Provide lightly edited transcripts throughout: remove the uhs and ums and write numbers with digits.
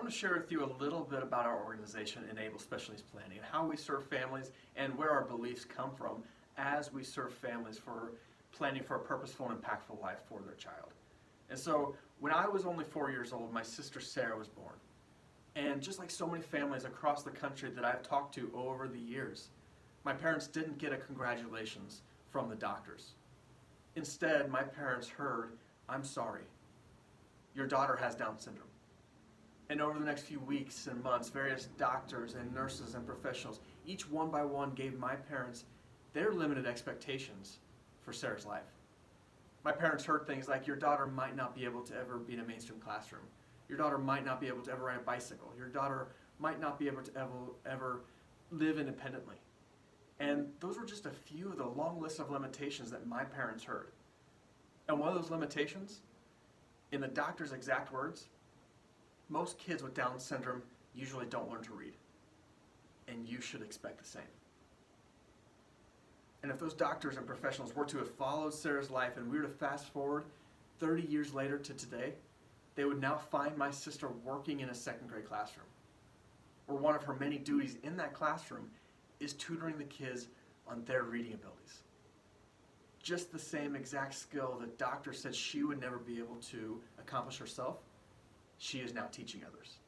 want to share with you a little bit about our organization, Enable Special Needs Planning, and how we serve families and where our beliefs come from as we serve families for planning for a purposeful and impactful life for their child. And so when I was only 4 years old, my sister Sarah was born. And just like so many families across the country that I've talked to over the years, my parents didn't get a congratulations from the doctors. Instead, my parents heard, "I'm sorry, your daughter has Down syndrome." And over the next few weeks and months, various doctors and nurses and professionals, each one by one, gave my parents their limited expectations for Sarah's life. My parents heard things like, "Your daughter might not be able to ever be in a mainstream classroom. Your daughter might not be able to ever ride a bicycle. Your daughter might not be able to ever live independently." And those were just a few of the long list of limitations that my parents heard. And one of those limitations, in the doctor's exact words, most kids with Down syndrome usually don't learn to read. And you should expect the same. And if those doctors and professionals were to have followed Sarah's life and we were to fast forward 30 years later to today, they would now find my sister working in a second grade classroom, where one of her many duties in that classroom is tutoring the kids on their reading abilities. Just the same exact skill that doctor said she would never be able to accomplish herself, she is now teaching others.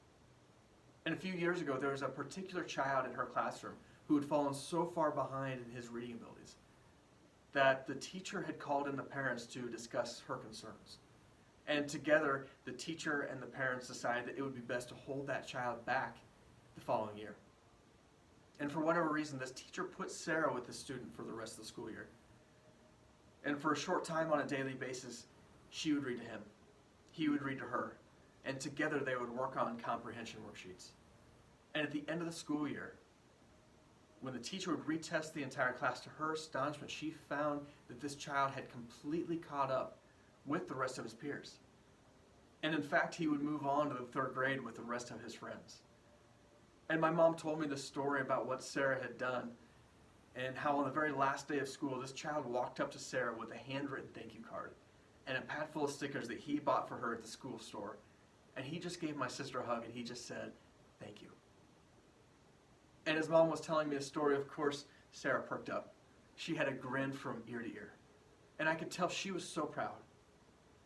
And a few years ago, there was a particular child in her classroom who had fallen so far behind in his reading abilities that the teacher had called in the parents to discuss her concerns. And together, the teacher and the parents decided that it would be best to hold that child back the following year. And for whatever reason, this teacher put Sarah with the student for the rest of the school year. And for a short time on a daily basis, she would read to him, he would read to her, and together they would work on comprehension worksheets. And at the end of the school year, when the teacher would retest the entire class, to her astonishment, she found that this child had completely caught up with the rest of his peers. And in fact, he would move on to the third grade with the rest of his friends. And my mom told me the story about what Sarah had done and how on the very last day of school, this child walked up to Sarah with a handwritten thank you card and a pad full of stickers that he bought for her at the school store. And he just gave my sister a hug and he just said, "Thank you." And as mom was telling me the story, of course, Sarah perked up. She had a grin from ear to ear. And I could tell she was so proud.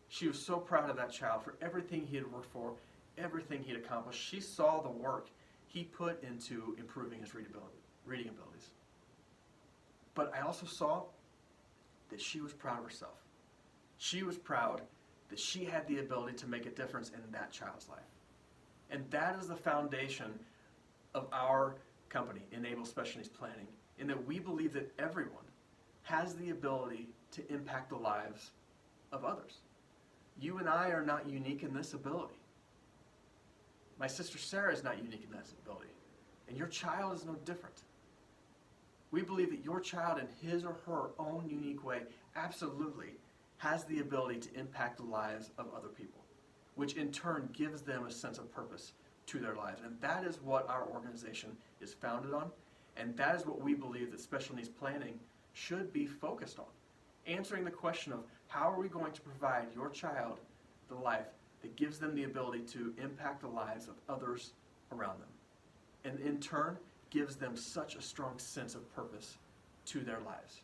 She was so proud of that child for everything he had worked for, everything he had accomplished. She saw the work he put into improving his reading abilities. But I also saw that she was proud of herself. She was proud that she had the ability to make a difference in that child's life. And that is the foundation of our company, Enable Special Needs Planning, in that we believe that everyone has the ability to impact the lives of others. You and I are not unique in this ability. My sister Sarah is not unique in that ability. And your child is no different. We believe that your child, in his or her own unique way, absolutely has the ability to impact the lives of other people, which in turn gives them a sense of purpose to their lives. And that is what our organization is founded on. And that is what we believe that special needs planning should be focused on. Answering the question of how are we going to provide your child the life that gives them the ability to impact the lives of others around them. And in turn, gives them such a strong sense of purpose to their lives.